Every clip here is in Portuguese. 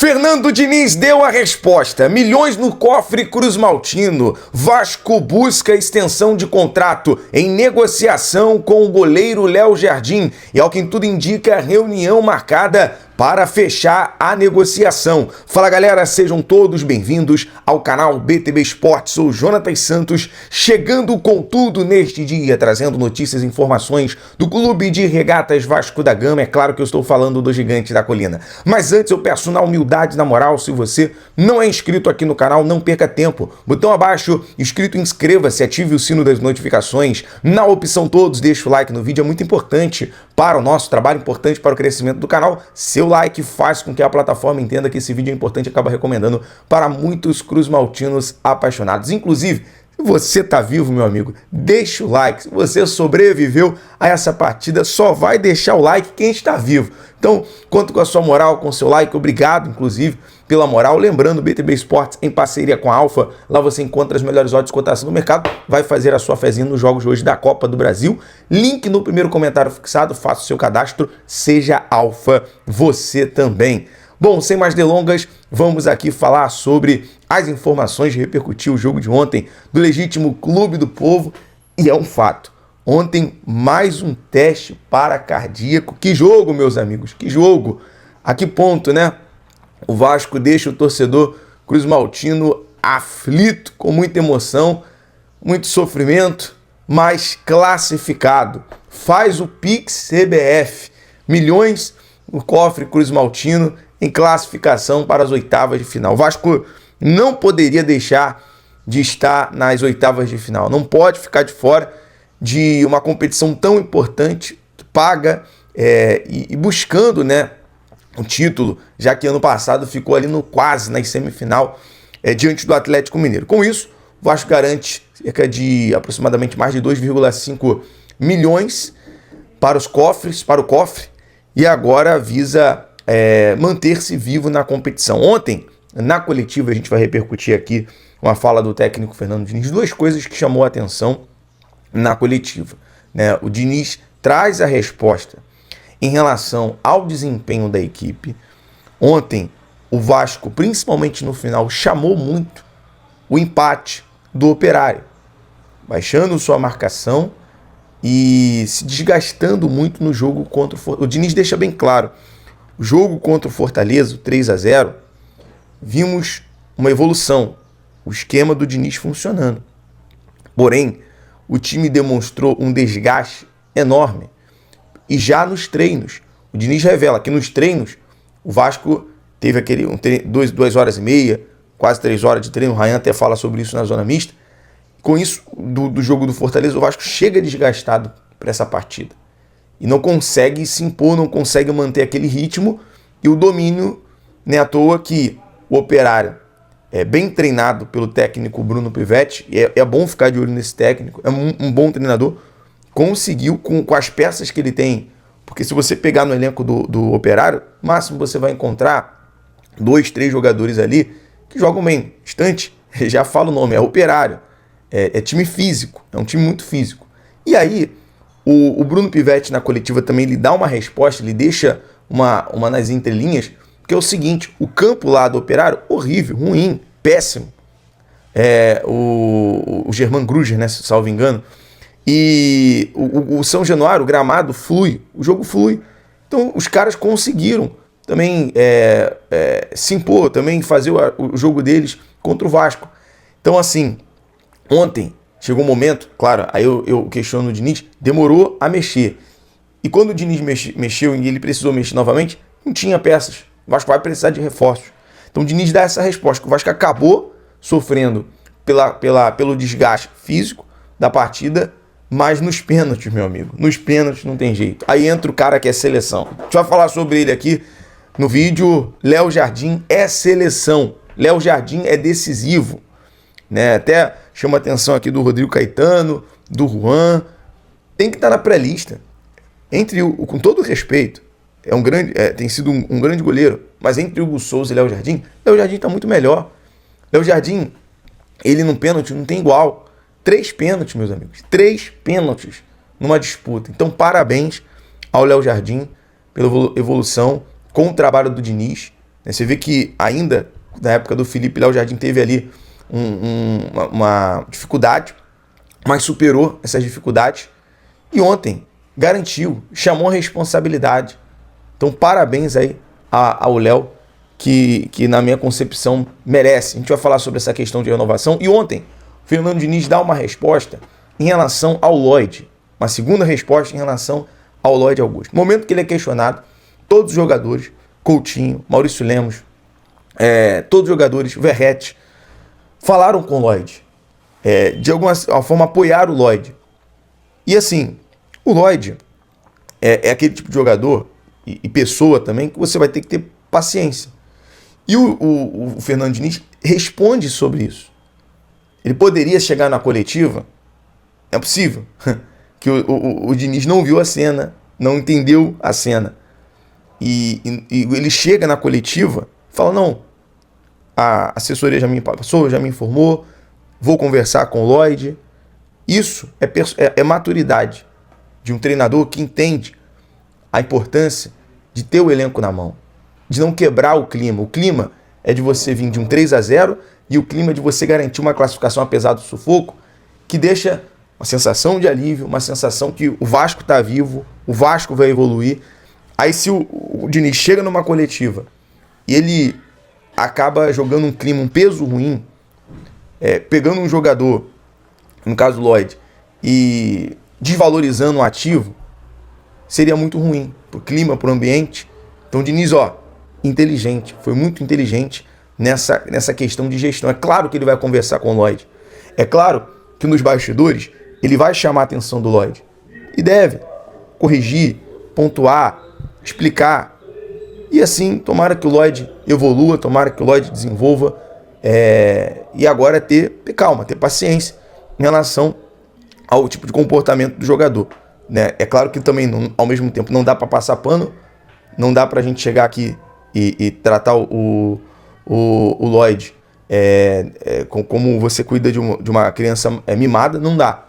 Fernando Diniz deu a resposta. Milhões no cofre cruzmaltino. Vasco busca extensão de contrato em negociação com o goleiro Léo Jardim. E ao que tudo indica, reunião marcada para fechar a negociação. Fala galera, sejam todos bem-vindos ao canal BTB Esportes. Sou Jonatas Santos, chegando com tudo neste dia, trazendo notícias e informações do Clube de Regatas Vasco da Gama. É claro que eu estou falando do Gigante da Colina. Mas antes eu peço na humildade, na moral, se você não é inscrito aqui no canal, não perca tempo. Botão abaixo, inscrito, inscreva-se, ative o sino das notificações. Na opção todos, deixa o like no vídeo, é muito importante para o nosso trabalho, importante para o crescimento do canal. Seu like faz com que a plataforma entenda que esse vídeo é importante e acaba recomendando para muitos cruzmaltinos apaixonados. Inclusive, se você tá vivo, meu amigo, deixa o like. Se você sobreviveu a essa partida, só vai deixar o like quem está vivo. Então, conto com a sua moral, com o seu like. Obrigado, inclusive, pela moral. Lembrando, BTB Esportes em parceria com a Alfa. Lá você encontra as melhores odds de cotação do mercado. Vai fazer a sua fezinha nos jogos de hoje da Copa do Brasil. Link no primeiro comentário fixado. Faça o seu cadastro. Seja Alfa você também. Bom, sem mais delongas, vamos aqui falar sobre as informações de repercutir o jogo de ontem do legítimo Clube do Povo. E é um fato. Ontem, mais um teste para cardíaco. Que jogo, meus amigos, que jogo. A que ponto, né? O Vasco deixa o torcedor cruzmaltino aflito, com muita emoção, muito sofrimento, mas classificado. Faz o Pix CBF. Milhões no cofre cruzmaltino em classificação para as oitavas de final. O Vasco não poderia deixar de estar nas oitavas de final. Não pode ficar de fora de uma competição tão importante, que paga e buscando, né, o título, já que ano passado ficou ali no quase, na semifinal, diante do Atlético Mineiro. Com isso, o Vasco garante cerca de aproximadamente mais de 2,5 milhões para o cofre, e agora visa manter-se vivo na competição. Ontem, na coletiva, a gente vai repercutir aqui uma fala do técnico Fernando Diniz, duas coisas que chamou a atenção na coletiva, né? O Diniz traz a resposta em relação ao desempenho da equipe. Ontem, o Vasco, principalmente no final, chamou muito o empate do Operário, baixando sua marcação e se desgastando muito no jogo contra o Fortaleza. O Diniz deixa bem claro, o jogo contra o Fortaleza, o 3-0, vimos uma evolução, o esquema do Diniz funcionando. Porém, o time demonstrou um desgaste enorme. E já nos treinos, o Diniz revela que nos treinos, o Vasco teve aquele 2 horas e meia, quase 3 horas de treino. O Ryan até fala sobre isso na zona mista. Com isso, do jogo do Fortaleza, o Vasco chega desgastado para essa partida. E não consegue se impor, não consegue manter aquele ritmo e o domínio, nem à toa que o Operário é bem treinado pelo técnico Bruno Pivetti, e é bom ficar de olho nesse técnico, é um bom treinador, conseguiu com as peças que ele tem, porque se você pegar no elenco do Operário, no máximo você vai encontrar 2, 3 jogadores ali que jogam bem, instante, já falo o nome, é Operário, é time físico, é um time muito físico. E aí, o Bruno Pivetti na coletiva também lhe dá uma resposta, ele deixa uma nas entrelinhas, que é o seguinte: o campo lá do Operário, horrível, ruim, péssimo. O Germán Gruger, né, salvo engano. E o São Januário, o gramado flui, o jogo flui. Então os caras conseguiram também se impor, também fazer o jogo deles contra o Vasco. Então assim, ontem chegou um momento, claro, aí eu questiono o Diniz, demorou a mexer. E quando o Diniz mexeu e ele precisou mexer novamente, não tinha peças. O Vasco vai precisar de reforços. Então o Diniz dá essa resposta, que o Vasco acabou sofrendo pelo desgaste físico da partida, mas nos pênaltis, meu amigo, nos pênaltis não tem jeito. Aí entra o cara que é seleção. A gente vai falar sobre ele aqui no vídeo. Léo Jardim é seleção. Léo Jardim é decisivo, né? Até chama a atenção aqui do Rodrigo Caetano, do Juan. Tem que estar na pré-lista. Com todo respeito, tem sido um grande goleiro, mas entre Hugo Souza e Léo Jardim está muito melhor. Léo Jardim, ele no pênalti não tem igual. 3 pênaltis, meus amigos. 3 pênaltis numa disputa. Então, parabéns ao Léo Jardim pela evolução com o trabalho do Diniz. Você vê que ainda, na época do Felipe, Léo Jardim teve ali uma dificuldade, mas superou essas dificuldades. E ontem garantiu, chamou a responsabilidade. Então, parabéns aí ao Léo, que na minha concepção merece. A gente vai falar sobre essa questão de renovação. E ontem, o Fernando Diniz dá uma resposta em relação ao Lloyd. Uma segunda resposta em relação ao Lloyd Augusto. No momento que ele é questionado, todos os jogadores, Coutinho, Maurício Lemos, todos os jogadores, Verratti, falaram com o Lloyd. De alguma forma apoiaram o Lloyd. E assim, o Lloyd é aquele tipo de jogador e pessoa também que você vai ter que ter paciência. E o Fernando Diniz responde sobre isso. Ele poderia chegar na coletiva, é possível, que o Diniz não viu a cena, não entendeu a cena. E ele chega na coletiva e fala, não, a assessoria já me passou, já me informou, vou conversar com o Lloyd. Isso é maturidade de um treinador que entende a importância de ter o elenco na mão, de não quebrar o clima. O clima é de você vir de um 3-0 e o clima é de você garantir uma classificação apesar do sufoco, que deixa uma sensação de alívio, uma sensação que o Vasco está vivo, o Vasco vai evoluir. Aí se o Diniz chega numa coletiva e ele acaba jogando um clima, um peso ruim, pegando um jogador, no caso Lloyd, e desvalorizando o ativo, seria muito ruim pro clima, pro ambiente. Então o Diniz, inteligente, foi muito inteligente nessa questão de gestão. É claro que ele vai conversar com o Lloyd. É claro que nos bastidores ele vai chamar a atenção do Lloyd. E deve corrigir, pontuar, explicar. E assim, tomara que o Lloyd evolua, tomara que o Lloyd desenvolva. E agora ter calma, ter paciência em relação ao tipo de comportamento do jogador. Né? É claro que também, ao mesmo tempo, não dá para passar pano, não dá para a gente chegar aqui e tratar o Lloyd como você cuida de uma criança mimada, não dá.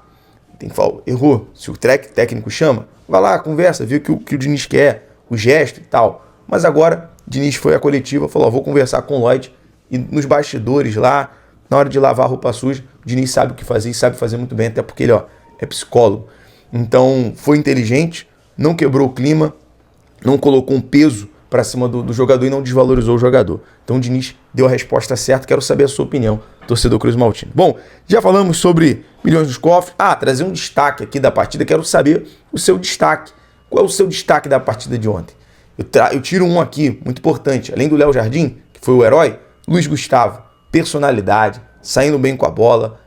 Tem que falar, errou. Se o técnico chama, vai lá, conversa, vê o que o Diniz quer, o gesto e tal. Mas agora, o Diniz foi à coletiva, falou, vou conversar com o Lloyd, e nos bastidores lá, na hora de lavar a roupa suja, o Diniz sabe o que fazer e sabe fazer muito bem, até porque ele é psicólogo. Então, foi inteligente, não quebrou o clima, não colocou um peso para cima do jogador e não desvalorizou o jogador. Então o Diniz deu a resposta certa. Quero saber a sua opinião, torcedor Cruz Maltino. Bom, já falamos sobre milhões dos cofres. Trazer um destaque aqui da partida. Quero saber o seu destaque. Qual é o seu destaque da partida de ontem? Eu tiro um aqui, muito importante. Além do Léo Jardim, que foi o herói, Luiz Gustavo, personalidade, saindo bem com a bola,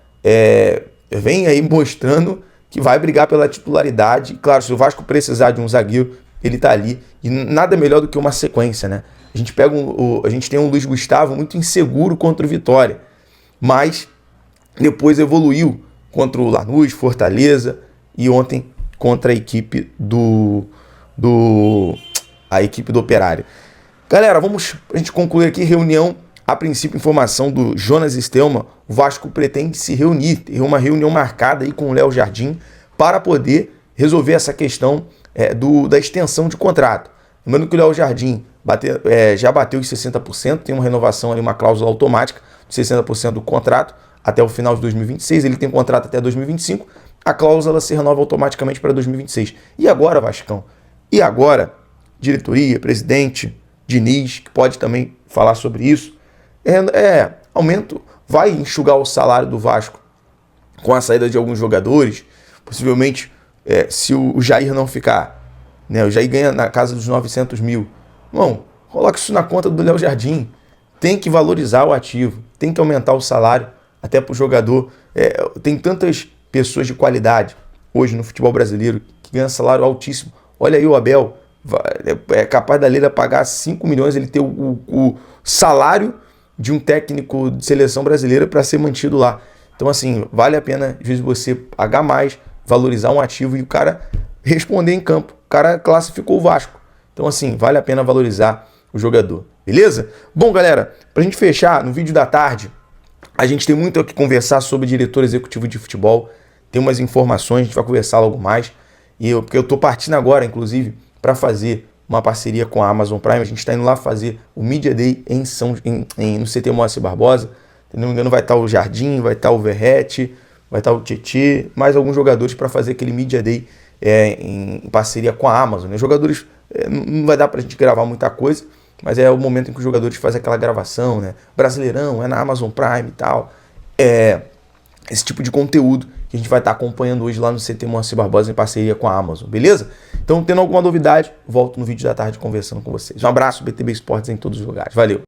vem aí mostrando que vai brigar pela titularidade. Claro, se o Vasco precisar de um zagueiro, ele tá ali. E nada melhor do que uma sequência, né? A gente tem um Luiz Gustavo muito inseguro contra o Vitória, mas depois evoluiu contra o Lanús, Fortaleza e ontem contra a equipe a equipe do Operário. Galera, vamos a gente concluir aqui reunião. A princípio, informação do Jonas Stelman, o Vasco pretende se reunir, ter uma reunião marcada aí com o Léo Jardim para poder resolver essa questão da extensão de contrato. Lembrando que o Léo Jardim já bateu os 60%, tem uma renovação ali, uma cláusula automática de 60% do contrato até o final de 2026, ele tem contrato até 2025, a cláusula se renova automaticamente para 2026. E agora, Vascão? E agora, diretoria, presidente, Diniz, que pode também falar sobre isso, aumento, vai enxugar o salário do Vasco com a saída de alguns jogadores, possivelmente, se o Jair não ficar, né, o Jair ganha na casa dos 900 mil. Irmão, coloca isso na conta do Léo Jardim. Tem que valorizar o ativo, tem que aumentar o salário, até para o jogador. Tem tantas pessoas de qualidade hoje no futebol brasileiro que ganham salário altíssimo. Olha aí o Abel, é capaz da Leila pagar 5 milhões, ele ter o salário de um técnico de seleção brasileira para ser mantido lá. Então, assim, vale a pena, às vezes, você pagar mais, valorizar um ativo e o cara responder em campo. O cara classificou o Vasco. Então, assim, vale a pena valorizar o jogador. Beleza? Bom, galera, pra gente fechar, no vídeo da tarde, a gente tem muito o que conversar sobre diretor executivo de futebol. Tem umas informações, a gente vai conversar logo mais. Porque eu tô partindo agora, inclusive, para fazer uma parceria com a Amazon Prime. A gente está indo lá fazer o Media Day no CT Moacir Barbosa. Se não me engano, vai estar o Jardim, vai estar o Verratti, vai estar o Tietê, mais alguns jogadores para fazer aquele Media Day em parceria com a Amazon. Né? Jogadores, não vai dar para a gente gravar muita coisa, mas é o momento em que os jogadores fazem aquela gravação, né? Brasileirão, é na Amazon Prime e tal. Esse tipo de conteúdo que a gente vai estar acompanhando hoje lá no CT Moacir Barbosa em parceria com a Amazon, beleza? Então, tendo alguma novidade, volto no vídeo da tarde conversando com vocês. Um abraço, BTB Esportes em todos os lugares. Valeu!